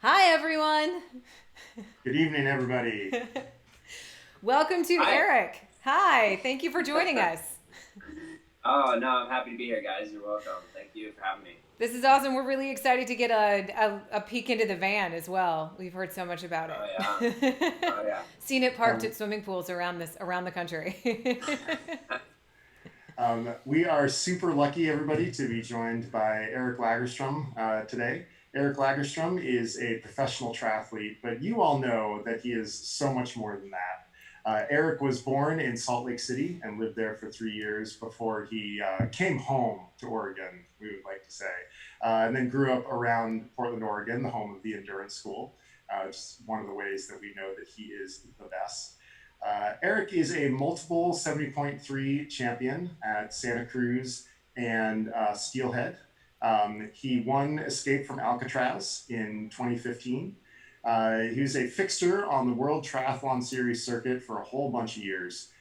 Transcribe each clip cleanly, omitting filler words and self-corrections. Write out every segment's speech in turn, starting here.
Hi, everyone. Good evening, everybody. Welcome to Hi. Eric. Hi, thank you for joining us. Oh, no, I'm happy to be here, guys. You're welcome. Thank you for having me. This is awesome. We're really excited to get a peek into the van as well. We've heard so much about Oh, yeah. it. Oh, yeah. Seen it parked Um, at swimming pools around the country. we are super lucky, everybody, to be joined by Eric Lagerstrom today. Eric Lagerstrom is a professional triathlete, but you all know that he is so much more than that. Eric was born in Salt Lake City and lived there for 3 years before he came home to Oregon, we would like to say, and then grew up around Portland, Oregon, the home of the Endurance School. Just one of the ways that we know that he is the best. Eric is a multiple 70.3 champion at Santa Cruz and Steelhead. He won Escape from Alcatraz in 2015. He was a fixture on the World Triathlon Series circuit for a whole bunch of years,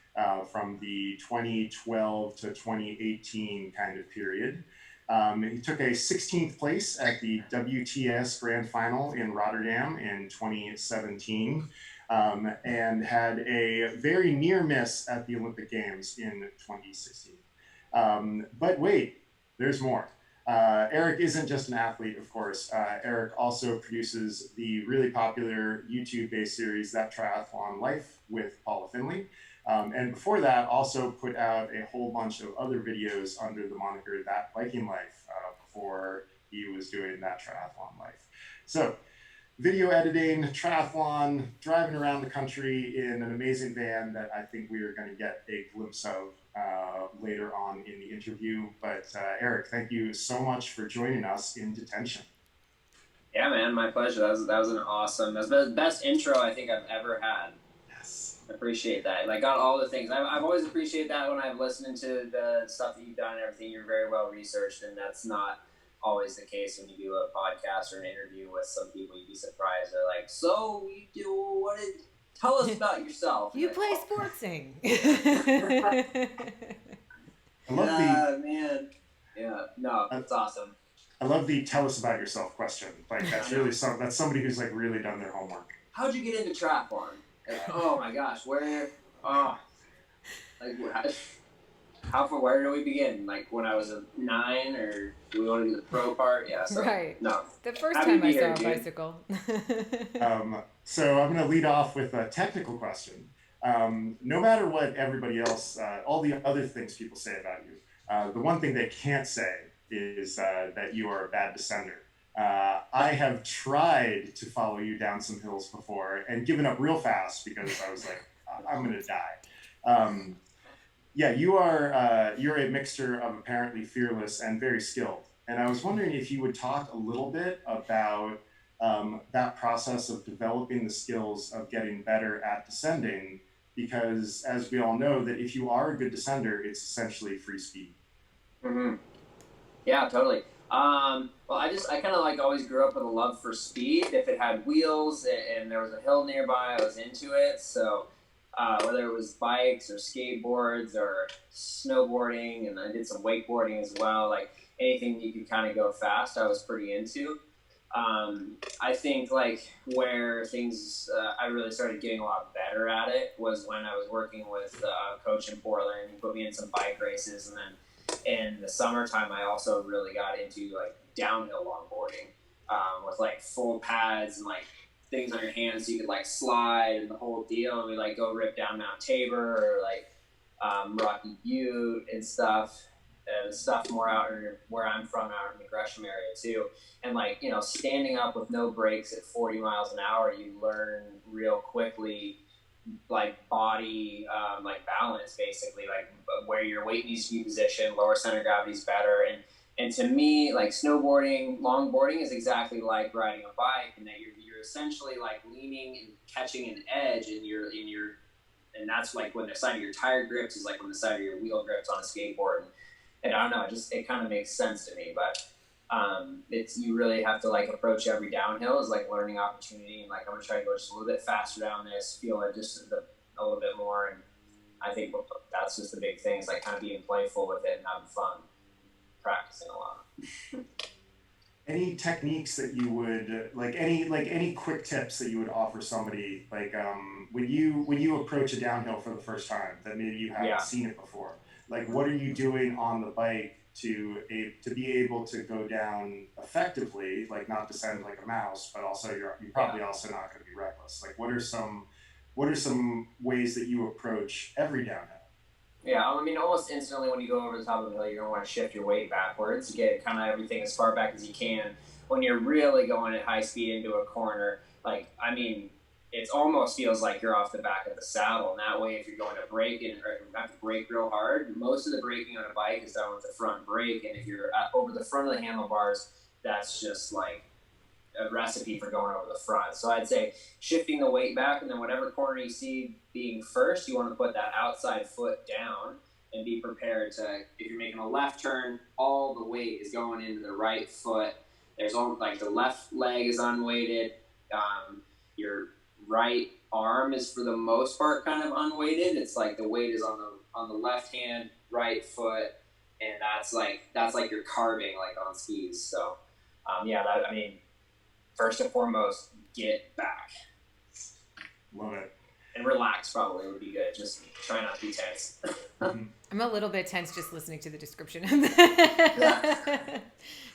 from the 2012 to 2018 kind of period. He took a 16th place at the WTS Grand Final in Rotterdam in 2017, and had a very near miss at the Olympic Games in 2016. But wait, there's more. Eric isn't just an athlete, of course. Eric also produces the really popular YouTube-based series That Triathlon Life with Paula Finley. And before that, also put out a whole bunch of other videos under the moniker That Biking Life before he was doing That Triathlon Life. So video editing, triathlon, driving around the country in an amazing van that I think we are going to get a glimpse of later on in the interview. But Eric, thank you so much for joining us in detention. Yeah, man, my pleasure. That was an awesome, that's the best intro I think I've ever had. Yes. I appreciate that. Like, got all the things. I've always appreciated that when I've listened to the stuff that you've done and everything. You're very well researched, and that's not always the case when you do a podcast or an interview with some people. You'd be surprised. They're like, "So you do what? Tell us about yourself." You Like, play oh. sportsing. I love the Yeah, man. Yeah, no, I, it's awesome. I love the tell us about yourself question. Like I that's know. really that's somebody who's like really done their homework. How'd you get into triathlon? Like, oh my gosh, where? Oh, like how far? Where do we begin? Like when I was a 9, or do we want to do the pro part? Yeah. So Right. no, The first happy to time I be saw here, a dude. bicycle. So I'm going to lead off with a technical question. No matter what everybody else, all the other things people say about you, the one thing they can't say is that you are a bad descender. I have tried to follow you down some hills before and given up real fast because I was like, I'm going to die. Um, yeah, you're a mixture of apparently fearless and very skilled. And I was wondering if you would talk a little bit about that process of developing the skills of getting better at descending, because as we all know, that if you are a good descender, it's essentially free speed. Mm-hmm. Yeah, totally. Well, I kind of like always grew up with a love for speed. If it had wheels and there was a hill nearby, I was into it. So whether it was bikes or skateboards or snowboarding, and I did some wakeboarding as well. Like anything you could kind of go fast, I was pretty into. I think like where things I really started getting a lot better at it was when I was working with a coach in Portland. He put me in some bike races, and then in the summertime, I also really got into like downhill longboarding with like full pads and like things on your hands so you could like slide and the whole deal. And we like go rip down Mount Tabor or like Rocky Butte and stuff. Stuff more out where I'm from, out in the Gresham area too. And like, you know, standing up with no brakes at 40 miles an hour, you learn real quickly like body like balance, basically, like where your weight needs to be positioned, lower center of gravity is better. And to me, like snowboarding, longboarding is exactly like riding a bike, and that you're essentially like leaning and catching an edge in your and that's like when the side of your tire grips is like when the side of your wheel grips on a skateboard. And I don't know, it kind of makes sense to me. But it's, you really have to like approach every downhill as like learning opportunity, and like I'm gonna try to go just a little bit faster down this, feel it just a little bit more. And I think that's just the big thing, is like kind of being playful with it and having fun, practicing a lot. any techniques that you would any quick tips that you would offer somebody, like when you approach a downhill for the first time that maybe you haven't Yeah. seen it before, like what are you doing on the bike to be able to go down effectively, like not descend like a mouse, but also you're Yeah. probably also not going to be reckless. Like what are some ways that you approach every downhill? Yeah, I mean, almost instantly when you go over the top of the hill, you're going to want to shift your weight backwards, get kind of everything as far back as you can. When you're really going at high speed into a corner, like, I mean, it almost feels like you're off the back of the saddle. And that way, if you're going to brake and or have to brake real hard, most of the braking on a bike is done with the front brake. And if you're over the front of the handlebars, that's just like a recipe for going over the front. So I'd say shifting the weight back, and then whatever corner you see being first, you want to put that outside foot down and be prepared to, if you're making a left turn, all the weight is going into the right foot. There's all, like the left leg is unweighted. Your right arm is for the most part kind of unweighted. It's like the weight is on the left hand, right foot, and that's like you're carving like on skis. So I mean, first and foremost, get back. Love it. And relax probably would be good. Just try not to be tense. I'm a little bit tense just listening to the description.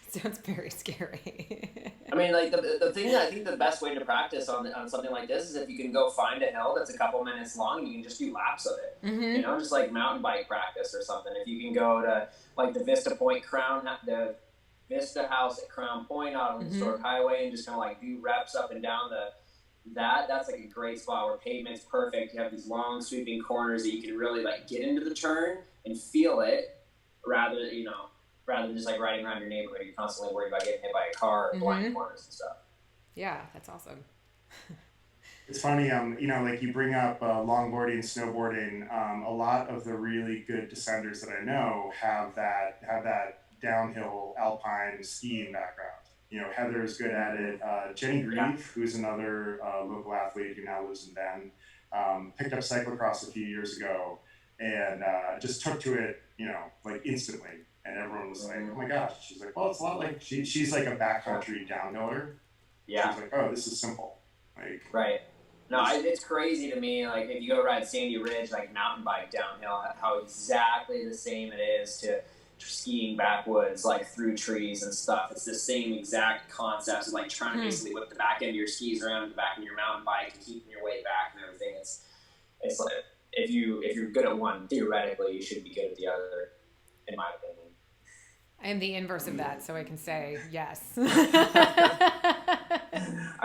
Sounds very scary. I mean, like the thing that I think the best way to practice on something like this is if you can go find a hill that's a couple minutes long and you can just do laps of it. Mm-hmm. You know, just like mountain bike practice or something. If you can go to like the Vista Point the Vista House at Crown Point out on the Historic Highway and just kind of like do reps up and down that's like a great spot where pavement's perfect. You have these long sweeping corners that you can really like get into the turn and feel it rather than just like riding around your neighborhood. You're constantly worried about getting hit by a car or blind corners and stuff. Yeah, that's awesome. It's funny, like you bring up longboarding, snowboarding. A lot of the really good descenders that I know have that downhill alpine skiing background. You know, Heather's good at it. Jenny Grieve, who's another local athlete who now lives in Bend, picked up cyclocross a few years ago and just took to it, like instantly. And everyone was like, "Oh my gosh!" She's like, "Well, it's a lot like she's like a backcountry downhiller." Yeah. She's like, "Oh, this is simple." Like, right. No, it's crazy to me. Like if you go ride Sandy Ridge, like mountain bike downhill, how exactly the same it is to skiing backwoods, like through trees and stuff. It's the same exact concept of like trying to basically whip the back end of your skis around the back of your mountain bike and keeping your weight back and everything. It's like if you're good at one, theoretically, you should be good at the other, in my opinion. I am the inverse of that, so I can say yes. All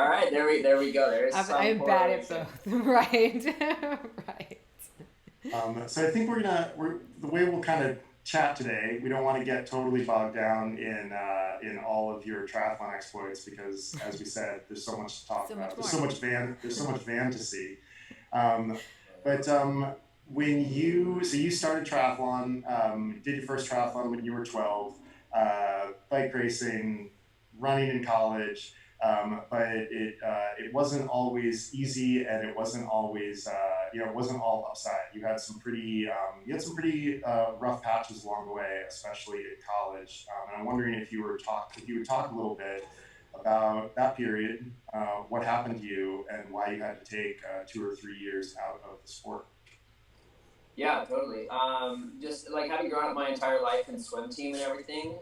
right, there we go. There's I'm bad at both. Right. Right. So I think the way we'll kind of chat today. We don't want to get totally bogged down in all of your triathlon exploits because, as we said, there's so much to talk about. There's so much van to see. But when you started triathlon, did your first triathlon when you were 12, bike racing, running in college, but it wasn't always easy, and it wasn't always it wasn't all upside. You had some pretty rough patches along the way, especially in college. And I'm wondering if you would talk a little bit about that period, what happened to you, and why you had to take 2 or 3 years out of the sport. Yeah, totally. Just like having grown up my entire life in swim team and everything,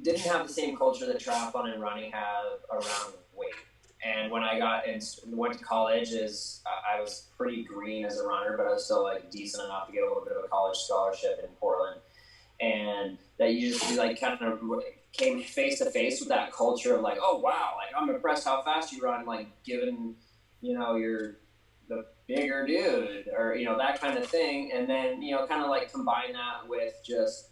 didn't have the same culture that triathlon and running have around weight. And when I went to college, I was pretty green as a runner, but I was still like decent enough to get a little bit of a college scholarship in Portland. And that you just like kind of came face to face with that culture of like, oh wow, like I'm impressed how fast you run, like given you're the bigger dude, or that kind of thing. And then kind of like combine that with just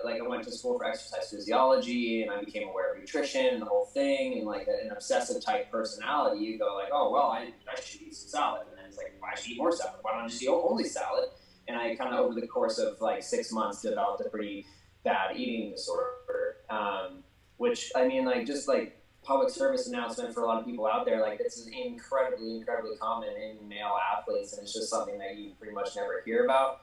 like I went to school for exercise physiology, and I became aware of nutrition and the whole thing, and like an obsessive type personality. You go like, oh well, I should eat some salad, and then it's like, why should I eat more salad? Why don't I just eat only salad? And I kind of over the course of like 6 months developed a pretty bad eating disorder, which I mean, like just like public service announcement for a lot of people out there, like this is incredibly common in male athletes, and it's just something that you pretty much never hear about.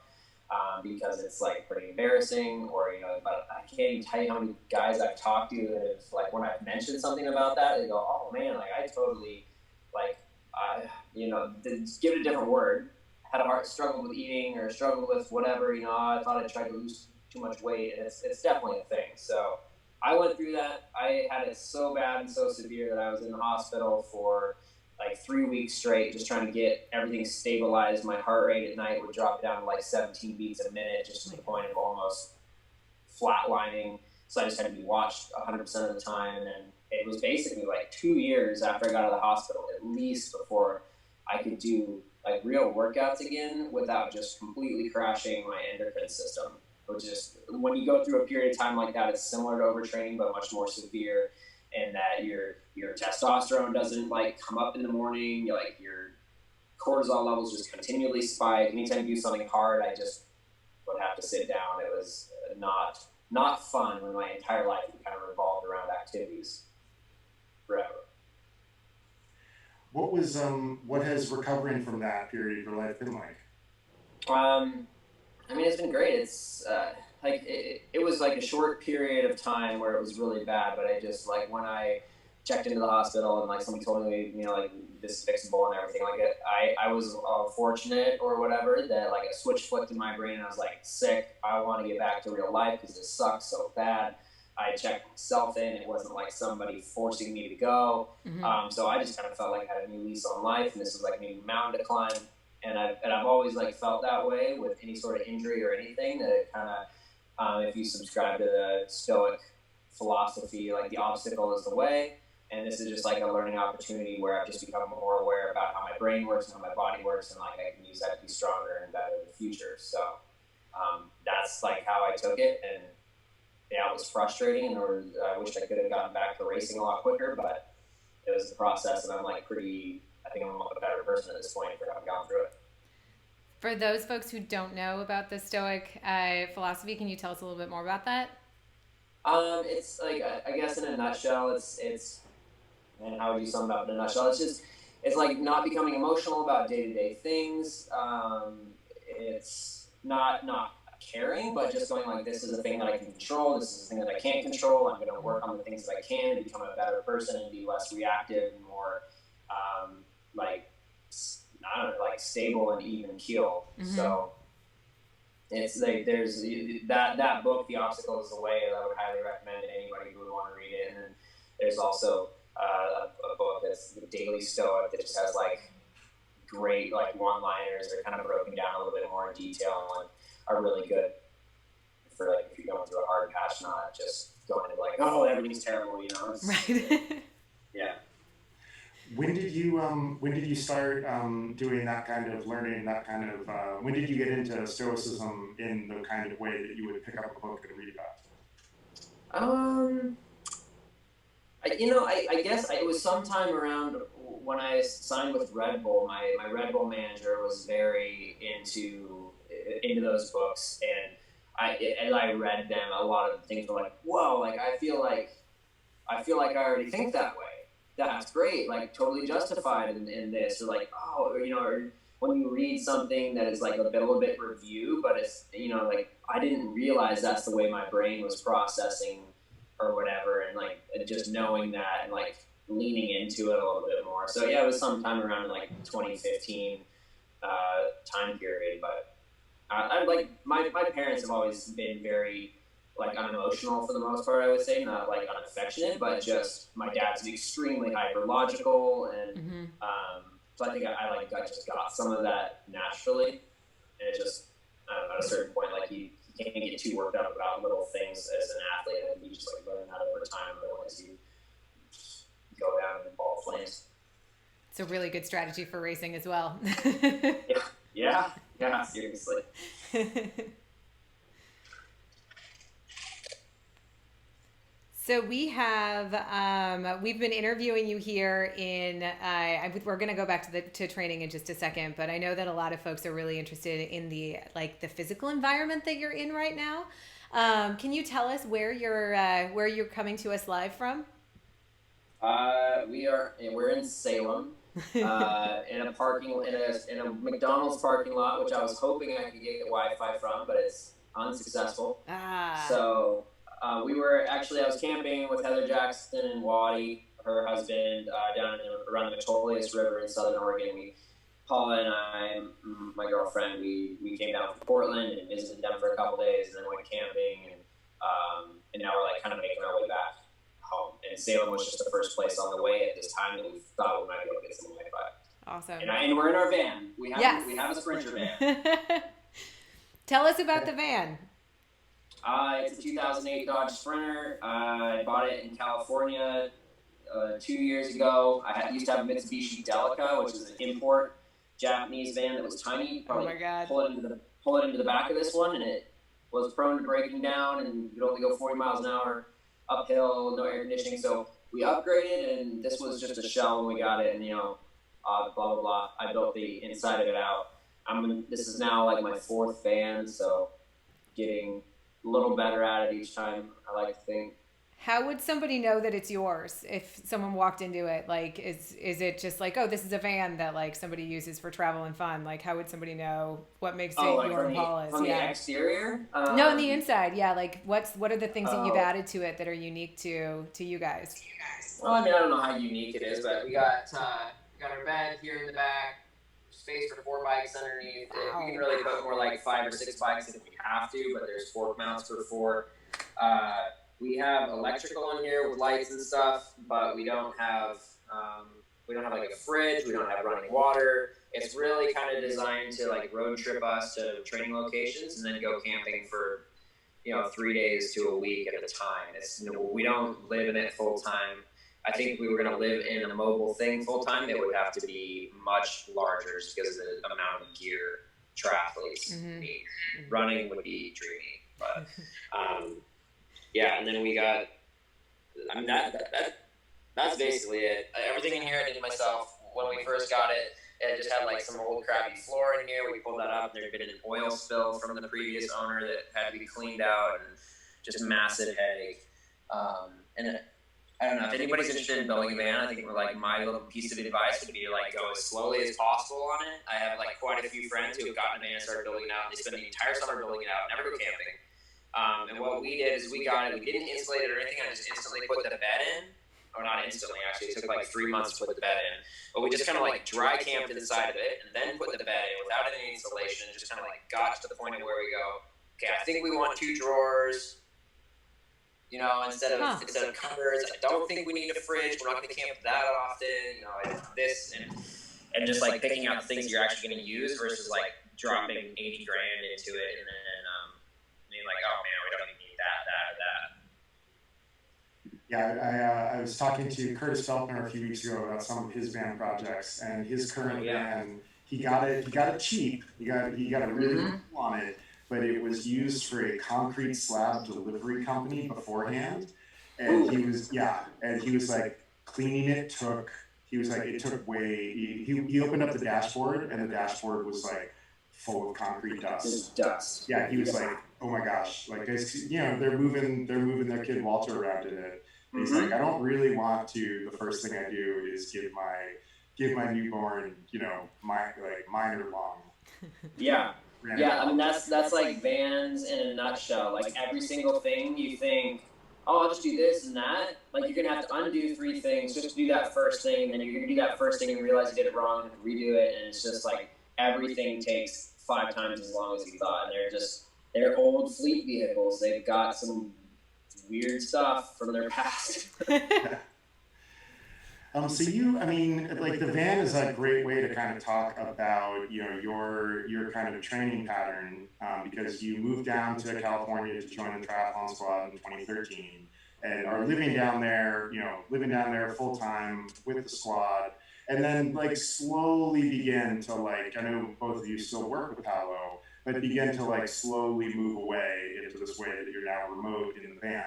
because it's like pretty embarrassing, or but I can't even tell you how many guys I've talked to that have, like, when I've mentioned something about that, they go, "Oh man, like I totally, like, I, give it a different word. Had a hard struggle with eating or struggled with whatever. I thought I tried to lose too much weight, and it's definitely a thing." So I went through that. I had it so bad and so severe that I was in the hospital for like 3 weeks straight, just trying to get everything stabilized. My heart rate at night would drop down to like 17 beats a minute, just to the point of almost flatlining. So I just had to be watched 100% of the time. And it was basically like 2 years after I got out of the hospital, at least, before I could do like real workouts again without just completely crashing my endocrine system. Which is, when you go through a period of time like that, it's similar to overtraining, but much more severe, and that your testosterone doesn't like come up in the morning. Like your cortisol levels just continually spike. Anytime you do something hard, I just would have to sit down. It was not fun when my entire life kind of revolved around activities forever. What has recovering from that period of your life been like? I mean, it's been great. It's like it was like a short period of time where it was really bad, but I just, like, when I checked into the hospital and like somebody told me, like, this is fixable and everything, like I was fortunate or whatever that like a switch flipped in my brain and I was like, sick. I want to get back to real life because this sucks so bad. I checked myself in. It wasn't like somebody forcing me to go. So I just kind of felt like I had a new lease on life, and this was like a new mountain to climb. And I've always like felt that way with any sort of injury or anything, that it kind of, if you subscribe to the Stoic philosophy, like the obstacle is the way. And this is just like a learning opportunity where I've just become more aware about how my brain works and how my body works, and like I can use that to be stronger and better in the future. So that's like how I took it. And yeah, it was frustrating, and I wish I could have gotten back to racing a lot quicker, but it was the process, and I'm like I think I'm a better person at this point for having gone through it. For those folks who don't know about the Stoic philosophy, can you tell us a little bit more about that? It's like, I guess in a nutshell, it's and how would you sum it up in a nutshell? It's like not becoming emotional about day-to-day things. It's not caring, but just going like, this is a thing that I can control. This is a thing that I can't control. I'm going to work on the things that I can to become a better person and be less reactive and more like, I don't know, like stable and even keel. So it's like there's that book, The Obstacle is the Way, that I would highly recommend to anybody who would want to read it. And then there's also a book that's The Daily Stoic that just has like great like one-liners that are kind of broken down a little bit more in detail and are really good for like if you're going through a hard patch, not just going into like, oh, everything's terrible, Right. Yeah. When did you start doing that kind of learning? That kind of when did you get into Stoicism in the kind of way that you would pick up a book and read about? I guess it was sometime around when I signed with Red Bull. My Red Bull manager was very into those books, and as I read them, a lot of the things were like, whoa, like I feel like I already think that way. That's great, like totally justified in this, or like, oh, or when you read something that is like a little bit review, but it's, like I didn't realize that's the way my brain was processing or whatever, and like just knowing that and like leaning into it a little bit more. So yeah, it was sometime around like 2015 time period, but I like my parents have always been very like unemotional for the most part, I would say, not like unaffectionate, but just my dad's extremely hyper logical, and so I think I just got some of that naturally, and it just, I don't know, at a certain point, like you can't get too worked up about little things as an athlete, and you just like learn that over time, otherwise you go down in ball flames. It's a really good strategy for racing as well. Yeah, seriously. So we have we've been interviewing you here in we're going to go back to training in just a second, but I know that a lot of folks are really interested in the physical environment that you're in right now. Can you tell us where you're coming to us live from? We're in Salem, in a McDonald's parking lot, which I was hoping I could get Wi-Fi from, but it's unsuccessful. So I was camping with Heather Jackson and Waddy, her husband, around the Metolius River in Southern Oregon. Paula and I, my girlfriend, we came down from Portland and visited them for a couple days, and then went camping, and now we're like kind of making our way back home. And Salem was just the first place on the way at this time that we thought we might be able to get some Wi-Fi. Awesome. And we're in our van. We have a Sprinter van. Tell us about the van. It's a 2008 Dodge Sprinter. I bought it in California 2 years ago. I used to have a Mitsubishi Delica, which is an import Japanese van that was tiny. Oh my God! Pull it into the back of this one, and it was prone to breaking down, and you'd only go 40 miles an hour uphill, no air conditioning. So we upgraded, and this was just a shell when we got it, and blah blah blah. I built the inside of it out. This is now like my fourth van, so getting a little better at it each time, I like to think. How would somebody know that it's yours if someone walked into it? Like, is it just like, oh, this is a van that like somebody uses for travel and fun? Like, how would somebody know what makes it your and Paula's? From the exterior? No, on the inside. Yeah, like what are the things that you've added to it that are unique to you guys? Well, I mean, I don't know how unique it is, but we got our bed here in the back, space for 4 bikes underneath. Wow. We can really put more like 5 or 6 bikes if we have to, but there's fork mounts for 4. We have electrical in here with lights and stuff, but we don't have like a fridge. We don't have running water. It's really kind of designed to like road trip us to training locations and then go camping for 3 days to a week at a time. We don't live in it full time. I think if we were going to live in a mobile thing full time, it would have to be much larger just because of the amount of gear triathletes need. Running would be dreamy, but. Yeah, and then we got. I mean that's basically it. Everything in here I did myself. When we first got it, it just had like some old crappy floor in here. We pulled that up. There had been an oil spill from the previous owner that had to be cleaned out, and just a massive headache. I don't know if anybody's interested in building a van. I think my little piece of advice would be like go as slowly as possible on it. I have like quite a few friends who have gotten a van and started building it out. And they spend the entire summer building it out, never go camping. And what we did is we got it. We didn't insulate it or anything. I just instantly put the bed in. Or not instantly, actually. It took like 3 months to put the bed in. But we just kind of like dry camped inside of it and then put the bed in without any insulation. Just kind of like got to the point of where we go, okay, I think we want 2 drawers, instead of cupboards. I don't think we need a fridge. We're not going to camp that often. This and just like picking out the things that you're actually going to use versus like dropping 80 grand into it and then being like, oh man, we don't even need that. Yeah, I was talking to Curtis Feltner a few weeks ago about some of his van projects, and his current van, he got it cheap. He got a really good deal on it, but it was used for a concrete slab delivery company beforehand, and he was like cleaning it took way. He opened up the dashboard, and the dashboard was like full of concrete dust. Yeah, he was like, oh my gosh, like they're moving their kid Walter around in it. And he's like, I don't really want to. The first thing I do is give my newborn, minor lung. Yeah. I mean that's like vans in a nutshell. Like every single thing you think, oh, I'll just do this and that. Like you're gonna have to undo 3 things just to do that first thing, and then you're gonna do that first thing and realize you did it wrong and redo it, and it's just like everything takes 5 times as long as you thought. And they're old fleet vehicles. They've got some weird stuff from their past. So the van is a great way to kind of talk about, your kind of training pattern, because you moved down to California to join the triathlon squad in 2013 and are living down there full time with the squad. And then like slowly began to I know both of you still work with Paolo, but began to like slowly move away into this way that you're now remote in the van.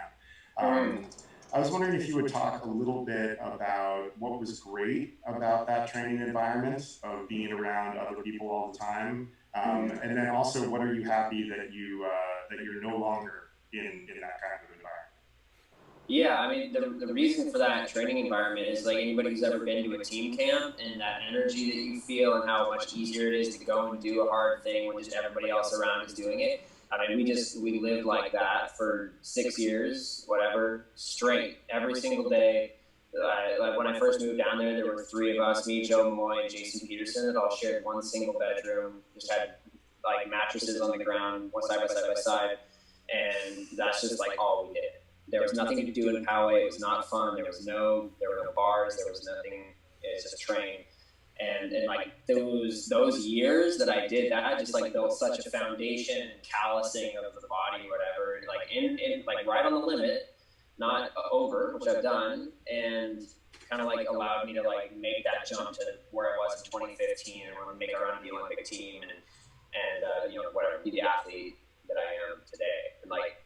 I was wondering if you would talk a little bit about what was great about that training environment of being around other people all the time, and then also what are you happy that you're no longer in that kind of environment? Yeah, I mean, the reason for that training environment is like anybody who's ever been to a team camp and that energy that you feel and how much easier it is to go and do a hard thing when just everybody else around is doing it. I mean, we lived like that for 6 years, whatever, straight, every single day. Like when I first moved down there were three of us, me, Joe Moy, and Jason Peterson, that all shared one single bedroom, just had like mattresses on the ground, one side by side, and that's just like all we did. There was nothing to do in Poway. It was not fun. There were no bars. There was nothing. It's just train. And like those years that I did that, just like built such a foundation and callousing of the body, whatever. Like in like right on the limit, not over, which I've done, and kind of like allowed me to like make that jump to where I was in 2015 and make our run the Olympic team and whatever, be the athlete that I am today. And like,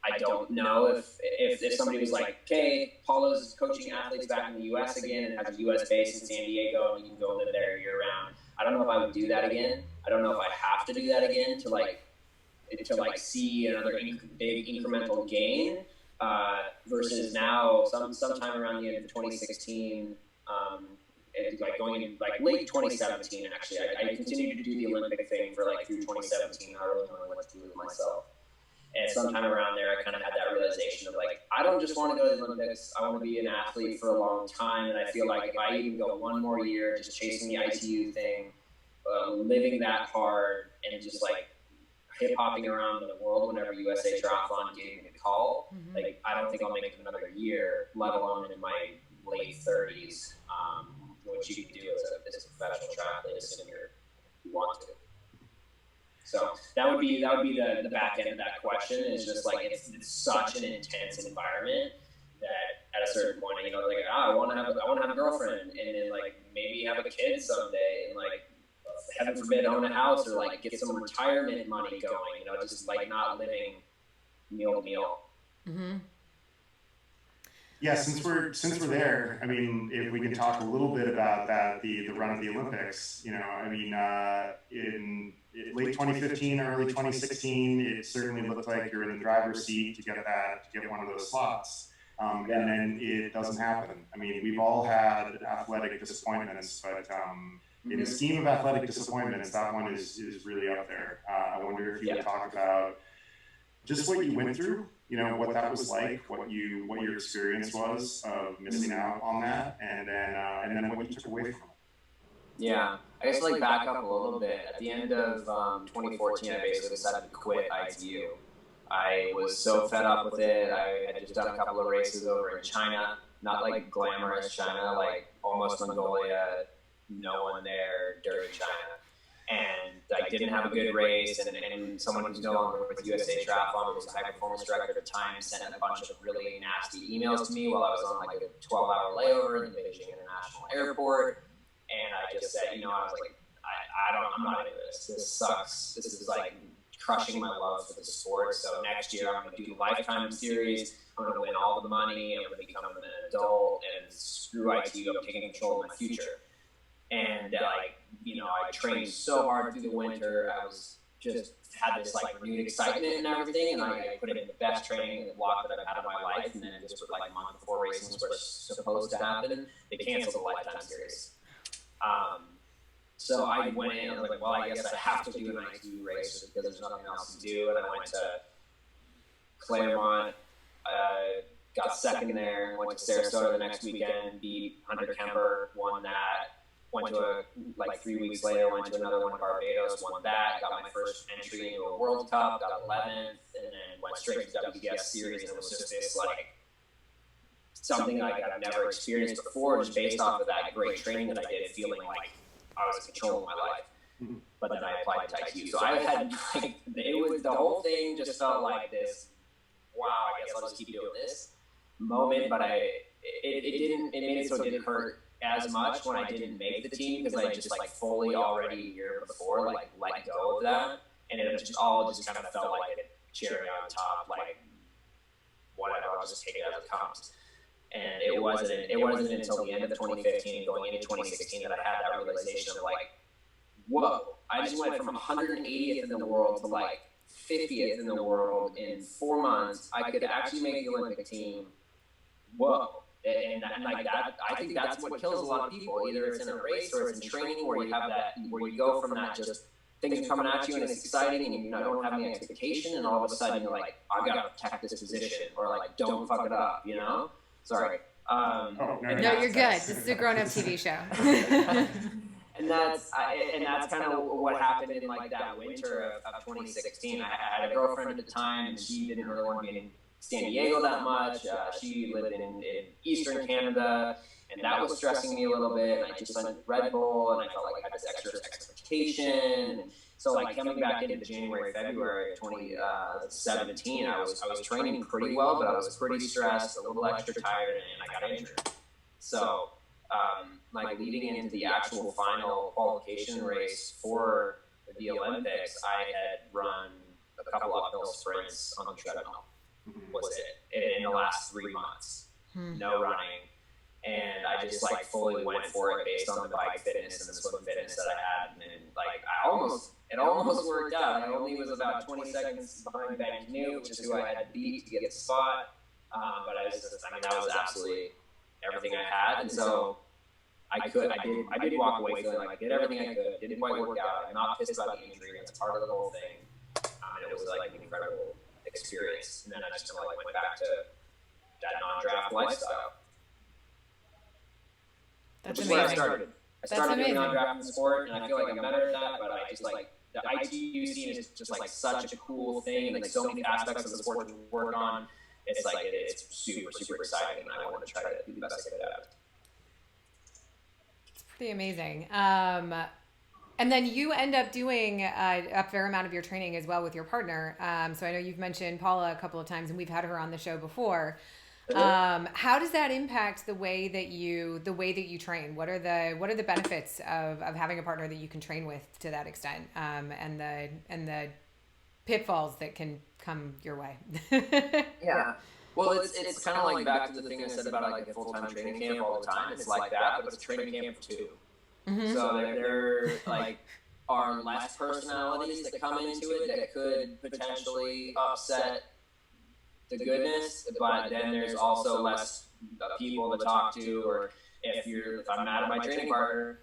I don't know if somebody was like, okay, Paulo's coaching athletes back in the U.S. again and has a U.S. base in San Diego and you can go live there year round. I don't know if I would do that again. I don't know if I have to do that again to see another big incremental gain versus now sometime around the end of 2016, like going in like late 2017 actually. I continued to do the Olympic thing for like through 2017. I really don't know what to do with myself. And sometime around there, I kind of had that realization of like, I don't just want to go to the Olympics. I want to be an athlete for a long time. And I feel like if I even go one more year just chasing the ITU thing, living that hard and just like hip hopping around the world whenever USA Triathlon gave me the call, like I don't think I'll make it another year, let alone in my late 30s, which you can do as a professional triathlete, assuming you want to. So that would be the back end of that question. Is just like it's such an intense environment that at a certain point, like I want to have a girlfriend and then like maybe have a kid someday and like heaven forbid own a house or like get some retirement money going. Just like not living meal to meal. Mm-hmm. Yeah, since we're there, I mean, if we can talk a little bit about that, the run of the Olympics, I mean, in late 2015, early 2016, it certainly looked like you're in the driver's seat to get one of those slots, and then it doesn't happen. I mean, we've all had athletic disappointments, but in the scheme of athletic disappointments, that one is really up there. I wonder if you would talk about just what you went through. What that was like, what your experience was of missing out on that, and then what you took away from it. Yeah, I guess like back up a little bit. At the end of 2014, I basically decided to quit ITU. I was so fed up with it. I had just done a couple of races over in China, not like glamorous China, like almost Mongolia, no one there, dirty China. And I didn't have a good race, and someone who's no longer with USA Triathlon, who was the high performance director at the time, sent a bunch of really nasty emails to me while I was on like a 12-hour layover in the Beijing International Airport. And I just said, I was like, I'm not into this. This sucks. This is like crushing my love for the sport. So next year I'm going to do the Lifetime Series. I'm going to win all the money. I'm going to become an adult and screw ITU. I'm taking control of my future. And I trained so hard through the winter. I was just had this like renewed excitement and everything, and I put it in the best training block that I've had in my life. And then just with like a month before racing was supposed to happen, they canceled the Lifetime Series. So I went in. I was like, well, I guess I have to do an ITU race because there's nothing else to do. And I went to Claremont, got second there. Went to Sarasota the next weekend, beat Hunter Kemper, won that. Went to 3 weeks later, went to another one in Barbados, won that, got my first entry into a World Cup, got 11th, and then went straight to WBS Series, and it was just this, something like I've never experienced before, just based off of that great training that I did, feeling like I was in control of my life. But then I applied to ITU. So I had, the whole thing just felt like this, wow, I guess I'll just keep doing this moment, but it made it so it didn't hurt as much when I didn't make the team because I just fully already a year before let go of that, and it just all just kind of felt like a cherry on top, whatever, I'll just take it as it comes. And it wasn't until the end of 2015 going into 2016 that I had that realization of whoa, I just went from 180th in the world to 50th in the world in 4 months. I could actually make the Olympic team. Whoa. And like that, I think that's what kills a lot of people. Either it's in a race or it's in training where you have that, where you go from that just things are coming at you and it's exciting and you don't have any expectation, and all of a sudden you're like, I gotta protect this position, or like, don't fuck it up, you know? Sorry. No, you're good. This is a grown-up TV show. And that's kind of what happened in like that winter of 2016. I had a girlfriend at the time, and she didn't really want to be in San Diego that much. She lived in Eastern Canada, and that was stressing me a little bit. And I just went Red Bull, and I felt like I had this extra expectation. And so like coming back into January, February of 2017, I was training pretty well, but I was pretty stressed, a little extra tired, and I got injured. So like leading into the actual final qualification race for the Olympics, I had run a couple uphill sprints on the treadmill. Was it in the last 3 months? No running, and I just like fully went for it based on the bike fitness and the swim fitness that I had, and like it almost worked out. I only was about 20 seconds behind Bagg, which is who I had to beat to get the spot. But that was absolutely everything I had, and so I did walk away feeling like I did everything I could. Didn't quite work out. I'm not pissed about the injury. That's part of the whole thing. And it was like an incredible experience. And then I just kind of like went back to that non-draft lifestyle. That's which amazing. Is where I started. I started doing non-draft in the sport, and I feel like I'm better at that, but I just like the ITU scene is just like such a cool thing, and like so many aspects of the sport to work on. It's like it's super, super exciting, and I want to try to do the best I can at it. Pretty amazing. And then you end up doing a fair amount of your training as well with your partner. So I know you've mentioned Paula a couple of times, and we've had her on the show before. How does that impact the way that you train? What are the benefits of having a partner that you can train with to that extent, and the pitfalls that can come your way? Yeah. Well, it's kind of like back to the thing I said about like a full-time training camp all the time. It's like that, but it's a training camp for two. Mm-hmm. So there like are less personalities that come into it that could potentially upset the goodness, but then there's also less people to talk to, or if I'm mad at my training partner,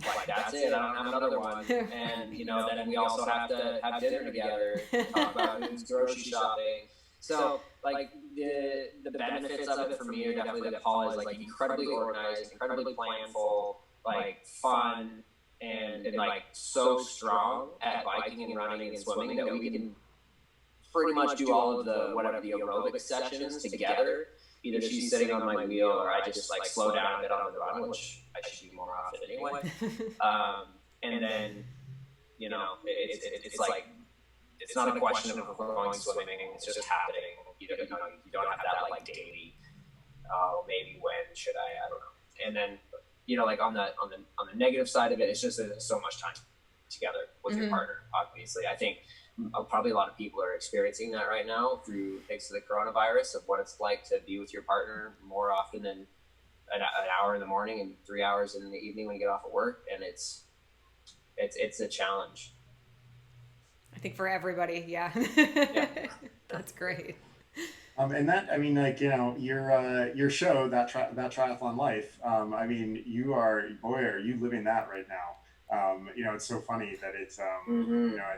like that's it, I don't have another one. And then we also have to have dinner together, talk about who's grocery shopping. So like the benefits of it for me are definitely that Paul is like incredibly organized, incredibly planful, like fun, and like so strong at biking and running and swimming that we can pretty much do all of the the aerobic sessions together. Either she's sitting on my wheel, or I just like slow down a bit on the run, which I should do more often anyway. And then it's like it's not a question of going swimming; it's just happening. You don't have that like daily. Oh, maybe when should I don't know. And then like on the negative side of it, it's just that there's so much time together with your partner. Obviously, I think probably a lot of people are experiencing that right now thanks to the coronavirus, of what it's like to be with your partner more often than an hour in the morning and 3 hours in the evening when you get off of work, and it's a challenge. I think for everybody, yeah. That's great. And that, I mean, like, your show, that Triathlon Life, I mean, are you living that right now? It's so funny that it's, I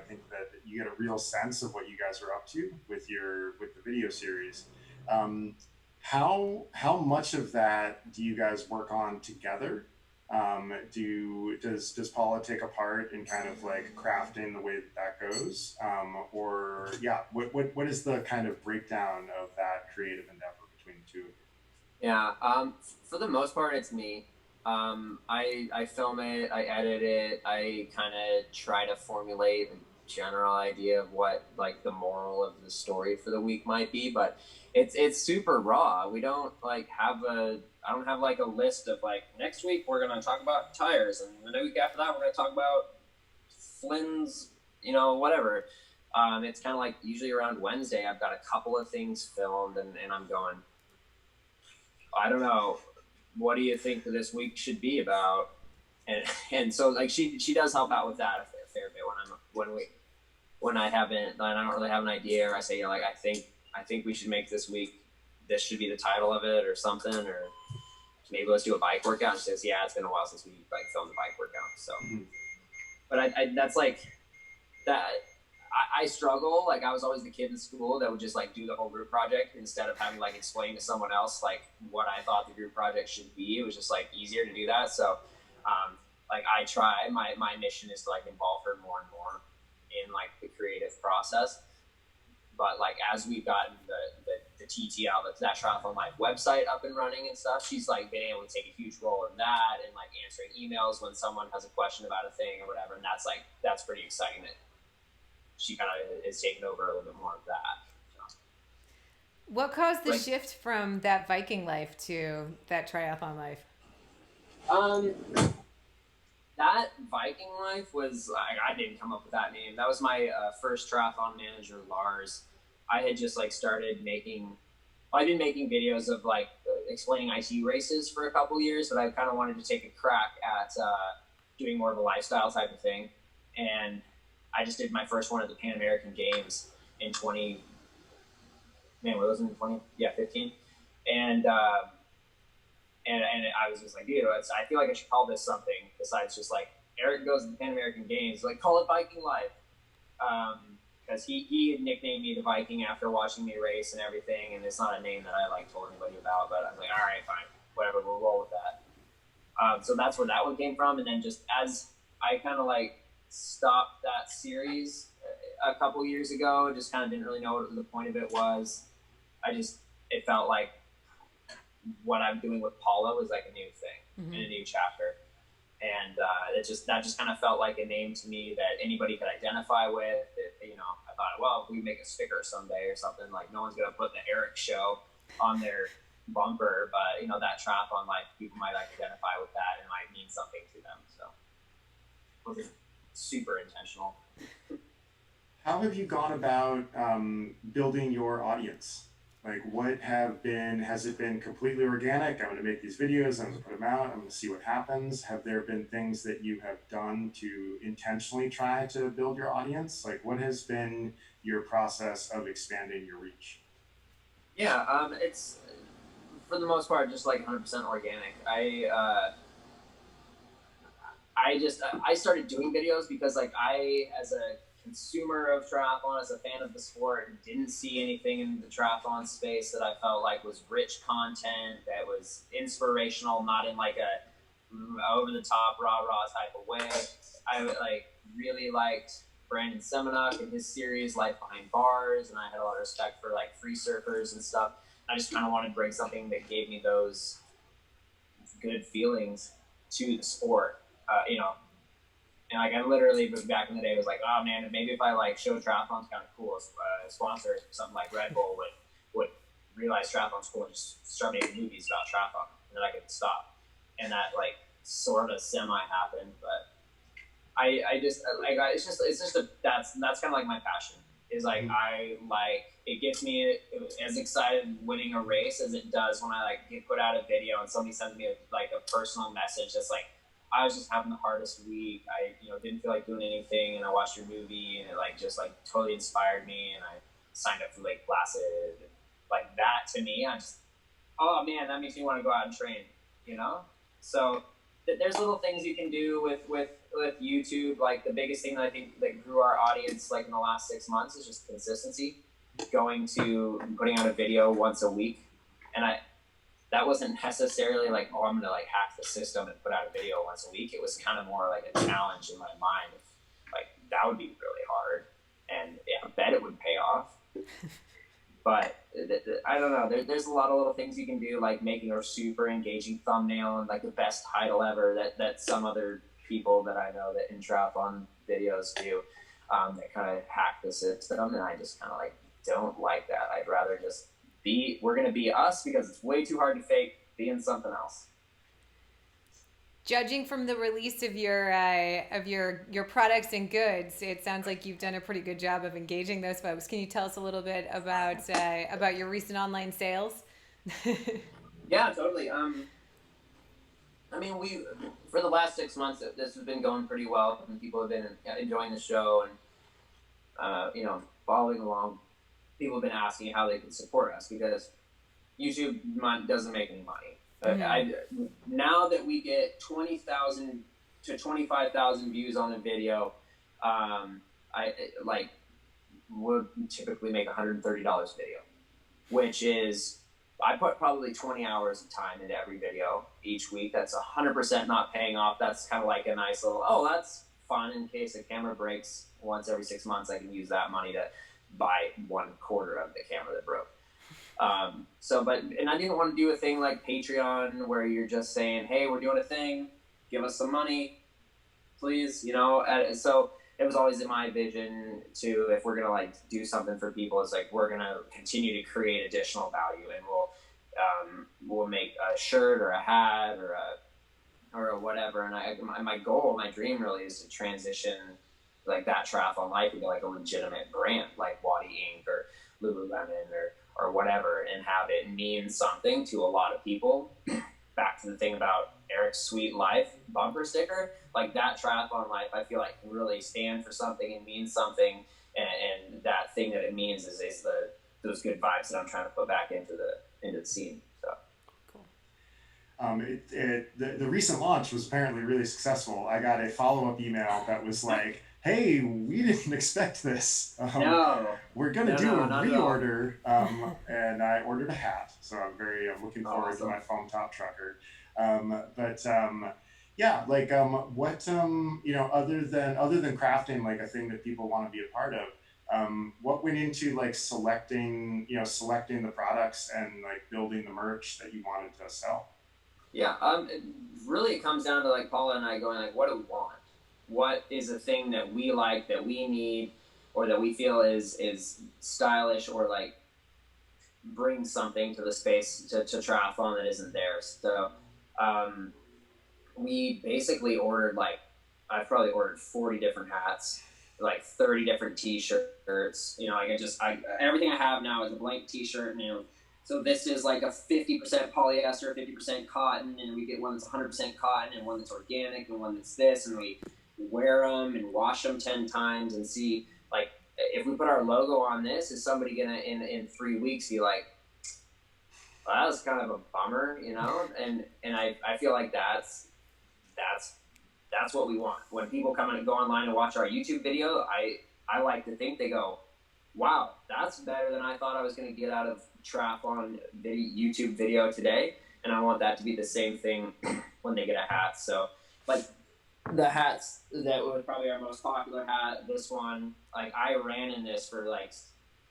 think that you get a real sense of what you guys are up to with the video series. How much of that do you guys work on together? Does Paula take a part in kind of like crafting the way that goes? What is the kind of breakdown of that creative endeavor between the two of you? Yeah, for the most part, it's me. I film it, I edit it, I kind of try to formulate a general idea of what like the moral of the story for the week might be, but it's super raw. We don't like I don't have like a list of like, next week we're going to talk about tires, and the week after that we're going to talk about Flynn's, whatever. It's kind of like usually around Wednesday I've got a couple of things filmed, and I'm going, I don't know, what do you think this week should be about? And so like she does help out with that a fair bit when I don't really have an idea, or I say, like, I think we should make this week, this should be the title of it or something, or maybe let's do a bike workout. And she says, yeah, it's been a while since we like filmed a bike workout. So, but I that's like that. I struggle. Like, I was always the kid in school that would just like do the whole group project instead of having like explain to someone else like what I thought the group project should be. It was just like easier to do that. So, like I try. My mission is to like involve her more and more in like the creative process. But like as we've gotten the TT out, that Triathlon Life website up and running and stuff, she's like been able to take a huge role in that and like answering emails when someone has a question about a thing or whatever. And that's pretty exciting that she kind of is taking over a little bit more of that. So. What caused the shift from that Viking life to that triathlon life? That Viking life was, I didn't come up with that name. That was my first triathlon manager, Lars. I had just like started I've been making videos of like explaining IT races for a couple years, but I kind of wanted to take a crack at doing more of a lifestyle type of thing. And I just did my first one at the Pan American Games in 15. And I was just like, dude, I feel like I should call this something besides just like Eric goes to the Pan American Games, like call it Viking Life. Because he had nicknamed me the Viking after watching me race and everything, and it's not a name that I like told anybody about, but I was like, all right, fine, whatever, we'll roll with that. So that's where that one came from. And then just as I kind of like stopped that series a couple years ago, just kind of didn't really know what the point of it was. It felt like what I'm doing with Paula was like a new thing and a new chapter. And that just kind of felt like a name to me that anybody could identify with. I thought, well, if we make a sticker someday or something, like no one's going to put the Eric show on their bumper, but that Triathlon Life, people might identify with that and it might mean something to them. So it was super intentional. How have you gone about building your audience? Like, has it been completely organic? I'm going to make these videos, I'm going to put them out, I'm going to see what happens. Have there been things that you have done to intentionally try to build your audience? Like, what has been your process of expanding your reach? Yeah, it's for the most part just like 100% organic. I started doing videos because like I, as a consumer of triathlon, as a fan of the sport, didn't see anything in the triathlon space that I felt like was rich content, that was inspirational, not in like a over the top rah type of way. I like really liked Brandon Semenuk and his series Life Behind Bars, and I had a lot of respect for like free surfers and stuff. I just kind of wanted to bring something that gave me those good feelings to the sport, And like I literally back in the day was like, oh man, maybe if I like show triathlon's kind of cool, sponsor something like Red Bull would realize triathlon's cool and just start making movies about triathlon, and then I could stop. And that like sort of semi happened, but that's kind of like my passion. Is like it gets me as excited winning a race as it does when I like get put out a video and somebody sends me a personal message that's like, I was just having the hardest week. I didn't feel like doing anything, and I watched your movie, and it like just like totally inspired me, and I signed up for Lake Placid. And, like that to me, oh man, that makes me want to go out and train. So there's little things you can do with YouTube. Like the biggest thing that I think that grew our audience like in the last 6 months is just consistency. Putting out a video once a week, and that wasn't necessarily like, oh, I'm going to like hack the system and put out a video once a week. It was kind of more like a challenge in my mind. Like that would be really hard, and I bet it would pay off. But I don't know. There's a lot of little things you can do, like making a super engaging thumbnail and like the best title ever that some other people that I know that in triathlon videos do, that kind of hack the system. And I just kind of like don't like that. I'd rather just we're going to be us because it's way too hard to fake being something else. Judging from the release of your products and goods, it sounds like you've done a pretty good job of engaging those folks. Can you tell us a little bit about your recent online sales? Yeah, totally. I mean, for the last 6 months, this has been going pretty well, and people have been enjoying the show. And following along, people have been asking how they can support us because YouTube doesn't make any money. Now that we get 20,000 to 25,000 views on a video, would typically make $130 video, which is, I put probably 20 hours of time into every video each week. That's 100% not paying off. That's kind of like a nice little, that's fun in case a camera breaks once every 6 months. I can use that money to buy 1/4 of the camera that broke. And I didn't want to do a thing like Patreon where you're just saying, hey, we're doing a thing, give us some money, please, so it was always in my vision to, if we're going to do something for people, it's we're going to continue to create additional value, and we'll make a shirt or a hat or whatever. And my goal, my dream really is to transition that triathlon life into a legitimate brand like Wadi Inc. or Lululemon or whatever, and have it mean something to a lot of people. Back to the thing about Eric's Sweet Life bumper sticker, that triathlon life, I feel can really stand for something and mean something, and that thing that it means is those good vibes that I'm trying to put back into the scene. So cool. The recent launch was apparently really successful. I got a follow-up email that was like, hey, we didn't expect this. We're going to do a reorder. And I ordered a hat. So I'm looking forward to my foam top trucker. Other than crafting a thing that people want to be a part of, what went into selecting the products and building the merch that you wanted to sell? Yeah. It comes down to Paula and I going what do we want? What is a thing that we like, that we need, or that we feel is stylish, or brings something to the space to triathlon that isn't theirs. So we basically ordered I've probably ordered 40 different hats, 30 different t-shirts. Everything I have now is a blank t-shirt, and so this is a 50% polyester, 50% cotton, and we get one that's 100% cotton, and one that's organic, and one that's this, and we wear them and wash them 10 times and see if we put our logo on this, is somebody gonna in 3 weeks be well, that was kind of a bummer, and I feel that's what we want. When people come and go online and watch our YouTube video, I like to think they go, wow, that's better than I thought I was going to get out of triathlon YouTube video today. And I want that to be the same thing when they get a hat. So the hats that was probably our most popular hat, this one, I ran in this for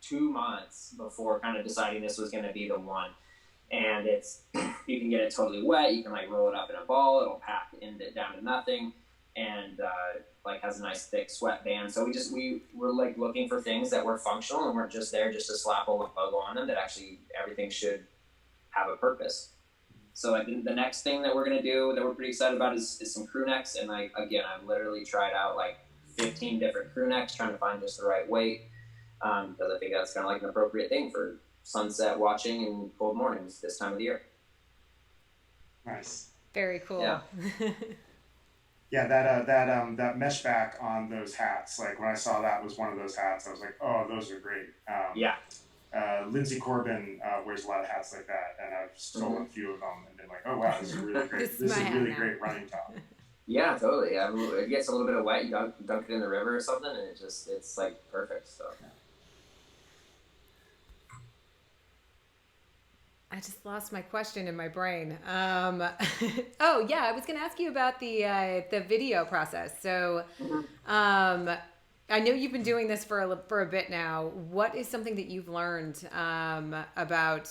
2 months before kind of deciding this was going to be the one. And it's, you can get it totally wet, you can roll it up in a ball, it'll pack down to nothing, and has a nice thick sweatband. So we were looking for things that were functional and weren't just there just to slap a logo on them, that actually everything should have a purpose. So the next thing that we're going to do that we're pretty excited about is some crew necks. And I've literally tried out 15 different crew necks, trying to find just the right weight, because I think that's kind of an appropriate thing for sunset watching and cold mornings this time of the year. Nice. Very cool. Yeah. Yeah, that mesh back on those hats, when I saw that was one of those hats, I was oh, those are great. Yeah. Lindsay Corbin wears a lot of hats like that, and I've stolen a few of them and been oh wow, this is really great. This is a really great running top. Yeah, totally. It gets a little bit of wet, you dunk it in the river or something, and it's perfect. So. Yeah. I just lost my question in my brain. Oh yeah, I was going to ask you about the video process. So, I know you've been doing this for a bit now. What is something that you've learned about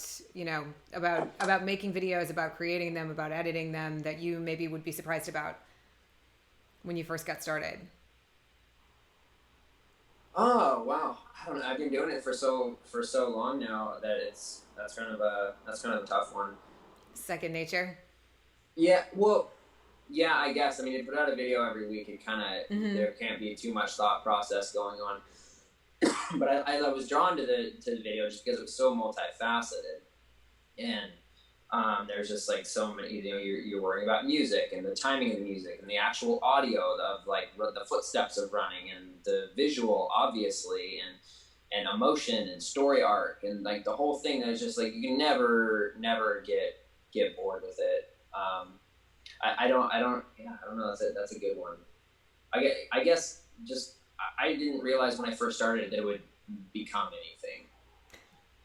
making videos, about creating them, about editing them, that you maybe would be surprised about when you first got started? Oh wow, I don't know. I've been doing it for so long now that that's kind of a tough one. Second nature. Yeah, well, yeah, I guess. I mean, to put out a video every week, it kind of there can't be too much thought process going on. But I was drawn to the video just because it was so multifaceted, and There's just like so many, you're worrying about music and the timing of the music and the actual audio of like the footsteps of running and the visual, obviously, and emotion and story arc and like the whole thing. That's just like, you can never get bored with it. I don't know. That's a good one. I guess just, I didn't realize when I first started that it would become anything.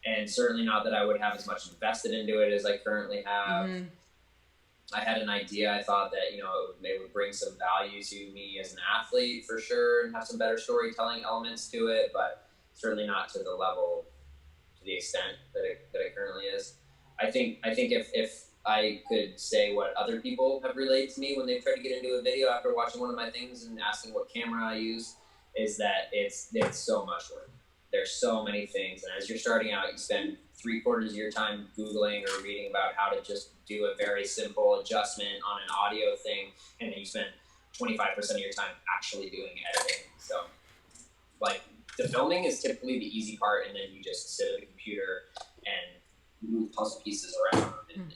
And certainly not that I would have as much invested into it as I currently have. Mm-hmm. I had an idea. I thought that, it would bring some value to me as an athlete for sure and have some better storytelling elements to it, but certainly not to the level, to the extent that it currently is. I think if I could say what other people have relayed to me when they've tried to get into a video after watching one of my things and asking what camera I use, is that it's so much work. There's so many things, and as you're starting out, you spend 3/4 of your time Googling or reading about how to just do a very simple adjustment on an audio thing, and then you spend 25% of your time actually doing editing. So, like, the filming is typically the easy part, and then you just sit at the computer and move puzzle pieces around, and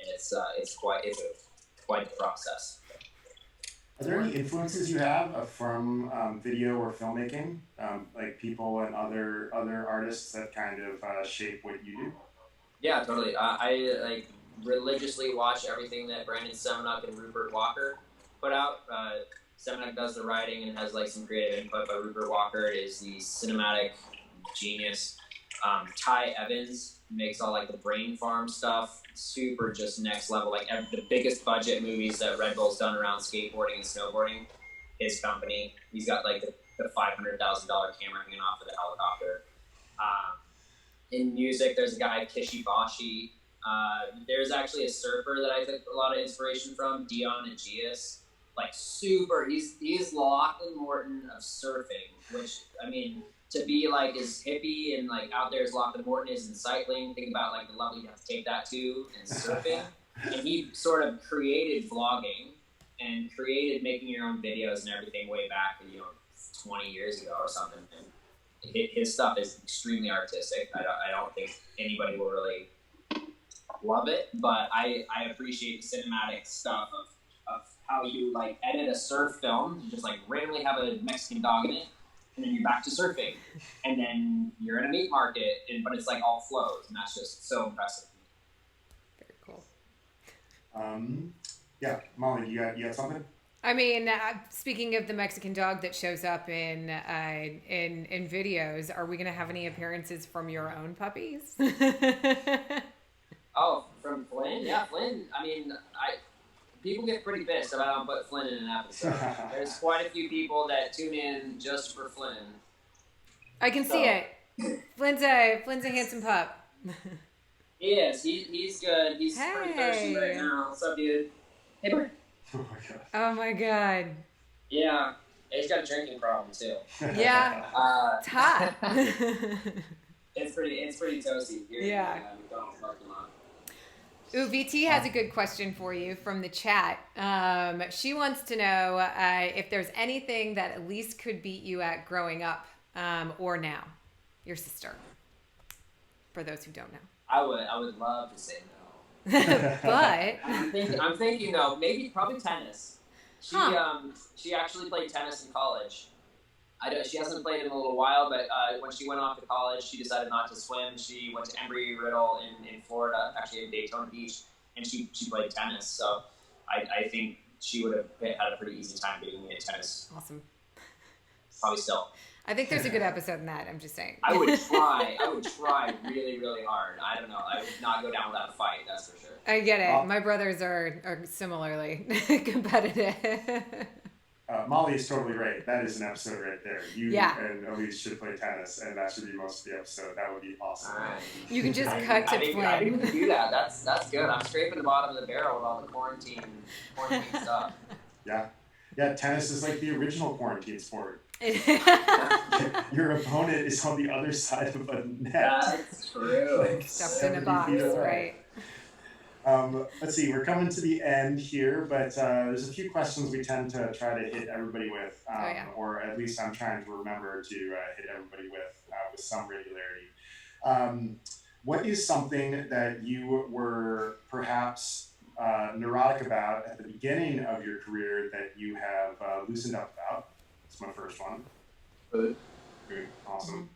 it's quite the process. Are there any influences you have from video or filmmaking, like people and other artists that kind of shape what you do? Yeah, totally. I like religiously watch everything that Brandon Semenuk and Rupert Walker put out. Semenuk does the writing and has like some creative input, but Rupert Walker is the cinematic genius. Ty Evans makes all like the brain farm stuff, super just next level. Like the biggest budget movies that Red Bull's done around skateboarding and snowboarding, his company. He's got like the $500,000 camera hanging off of the helicopter. In music, there's a guy, Kishi Bashi. There's actually a surfer that I took a lot of inspiration from, Dion Aegeus. Like super, he's Lachlan Morton of surfing, which, I mean, to be like as hippie and like out there as Lachlan Morton is in cycling, think about like the level you have to take that to in surfing. And he sort of created vlogging and created making your own videos and everything way back, 20 years ago or something. And his stuff is extremely artistic. I don't think anybody will really love it, but I appreciate the cinematic stuff of how you like edit a surf film. You just like randomly have a Mexican dog in it, and then you're back to surfing, and then you're in a meat market, but it's like all flows, and that's just so impressive. Very cool. Yeah, Molly, you got something? I mean, speaking of the Mexican dog that shows up in videos, are we going to have any appearances from your own puppies? Oh, from Flynn? Yeah, Flynn. I mean, people get pretty pissed if I don't put Flynn in an episode. There's quite a few people that tune in just for Flynn. I can see it. Flynn's a handsome pup. He is. He's good. He's pretty thirsty right now. What's up, dude? Hey, bud. Oh my god. Oh my god. Yeah. He's got a drinking problem too. Yeah. It's hot. It's pretty toasty here. Yeah. Ooh, VT has a good question for you from the chat. She wants to know if there's anything that Elise could beat you at growing up, or now, your sister. For those who don't know. I would love to say no. But I'm thinking though, probably tennis. She actually played tennis in college. She hasn't played in a little while, but when she went off to college, she decided not to swim. She went to Embry-Riddle in Florida, actually in Daytona Beach, and she played tennis. So I think she would have had a pretty easy time beating me at tennis. Awesome. Probably still. I think there's a good episode in that. I'm just saying. I would try really, really hard. I don't know. I would not go down without a fight. That's for sure. I get it. My brothers are similarly competitive. Molly is totally right. That is an episode right there. You and Elise should play tennis, and that should be most of the episode. That would be awesome. Right. You can just cut to Flynn. I didn't even do that. That's good. I'm scraping the bottom of the barrel with all the quarantine stuff. Yeah. Tennis is like the original quarantine sport. Your opponent is on the other side of a net. That's true. Like stuffed in a box, right? Let's see, we're coming to the end here, but there's a few questions we tend to try to hit everybody with, or at least I'm trying to remember to hit everybody with some regularity. What is something that you were perhaps neurotic about at the beginning of your career that you have loosened up about? That's my first one. Food. Good, awesome.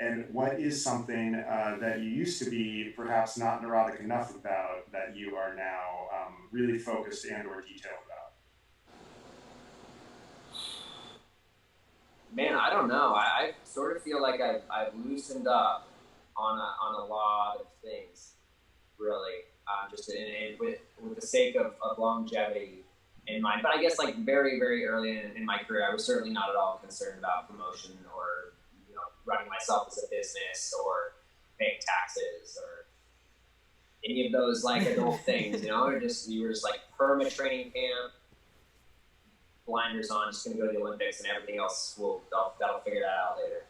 And what is something that you used to be perhaps not neurotic enough about that you are now really focused and or detailed about? Man, I don't know. I sort of feel like I've loosened up on a lot of things, really. Just with the sake of longevity in mind. But I guess like very, very early in my career, I was certainly not at all concerned about promotion or, running myself as a business or paying taxes or any of those like adult things, or you were just like perma training camp, blinders on, just gonna go to the Olympics, and everything else that'll figure that out later.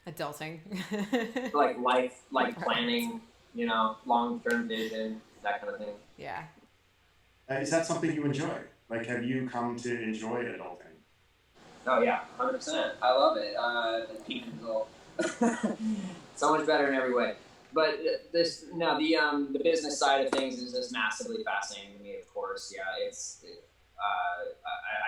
Adulting. Like life, like planning, long-term vision, that kind of thing. Yeah. Is that something you enjoy? Like, have you come to enjoy adulting? Oh yeah, 100%. I love it. The peak result. So much better in every way. But the business side of things is just massively fascinating to me. Of course, yeah,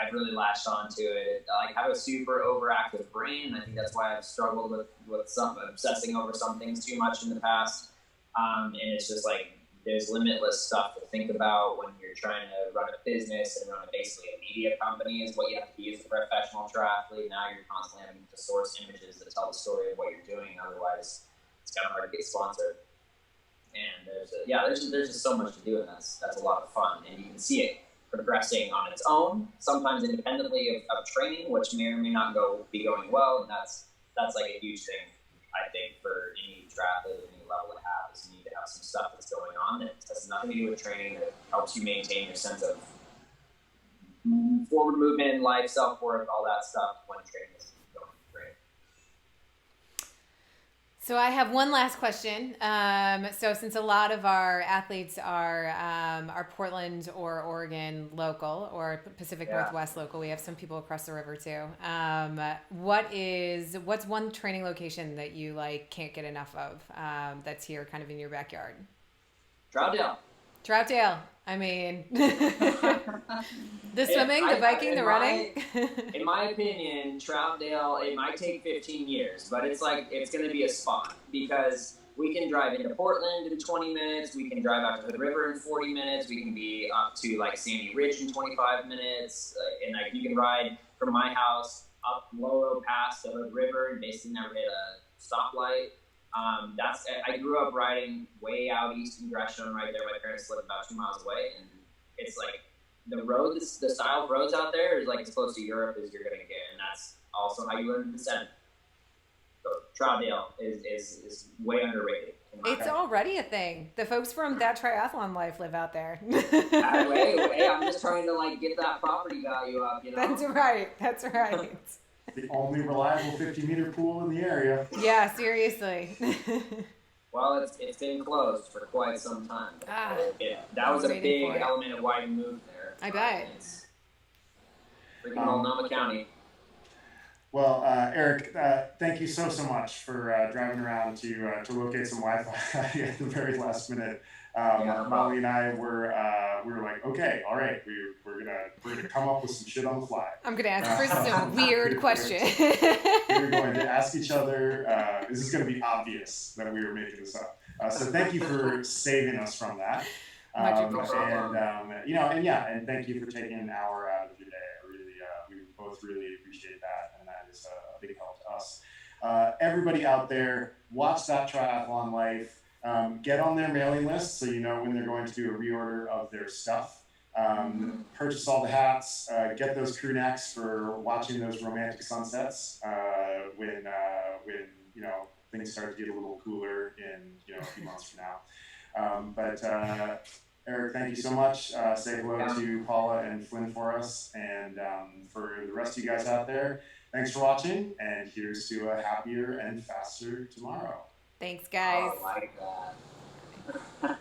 I've really latched onto it. I have a super overactive brain. I think that's why I've struggled with some obsessing over some things too much in the past. And it's just like there's limitless stuff to think about when you're trying to run a business and run basically a media company is what you have to be as a professional triathlete. Now you're constantly having to source images that tell the story of what you're doing. Otherwise, it's kind of hard to get sponsored. And there's just so much to do, and that's a lot of fun. And you can see it progressing on its own, sometimes independently of training, which may or may not be going well. And that's like a huge thing, I think, for any triathlete at any level to have, is you need to have some stuff that's going on that has nothing to do with training, that helps you maintain your sense of forward movement, life, self-worth, all that stuff when training is going great. So I have one last question. So since a lot of our athletes are Portland or Oregon local or Pacific Northwest local, we have some people across the river too. What's one training location that you can't get enough of that's here kind of in your backyard? Troutdale. I mean, the swimming, the biking, the running. In my opinion, Troutdale, it might take 15 years, but it's going to be a spot because we can drive into Portland in 20 minutes. We can drive out to the river in 40 minutes. We can be up to Sandy Ridge in 25 minutes. And you can ride from my house up Loro Pass to the river and basically never hit a stoplight. I grew up riding way out east in Gresham, right there. My parents live about 2 miles away, and it's the style of roads out there is as close to Europe as you're gonna get, and that's also how you learn to descend. So Troutdale is way underrated. It's already a thing. The folks from That Triathlon Life live out there. Hey, I'm just trying to get that property value up, That's right. The only reliable 50-meter pool in the area. Yeah, seriously. Well, it's been closed for quite some time. That was a big element of why we moved there. I bet. It's freaking Multnomah County. Well, Eric, thank you so much for driving around to locate some Wi-Fi at the very last minute. Molly and I were like, okay, all right, we're gonna come up with some shit on the fly. I'm gonna ask for some weird questions. We're going to ask each other. This is going to be obvious that we were making this up. So thank you for saving us from that. And thank you for taking an hour out of your day. We both really appreciate that, and that is a big help to us. Everybody out there, watch That Triathlon Life. Get on their mailing list so you know when they're going to do a reorder of their stuff. Purchase all the hats. Get those crew necks for watching those romantic sunsets when things start to get a little cooler in a few months from now. Eric, thank you so much. Say hello to Paula and Flynn for us, and for the rest of you guys out there, thanks for watching. And here's to a happier and faster tomorrow. Thanks, guys. I like that.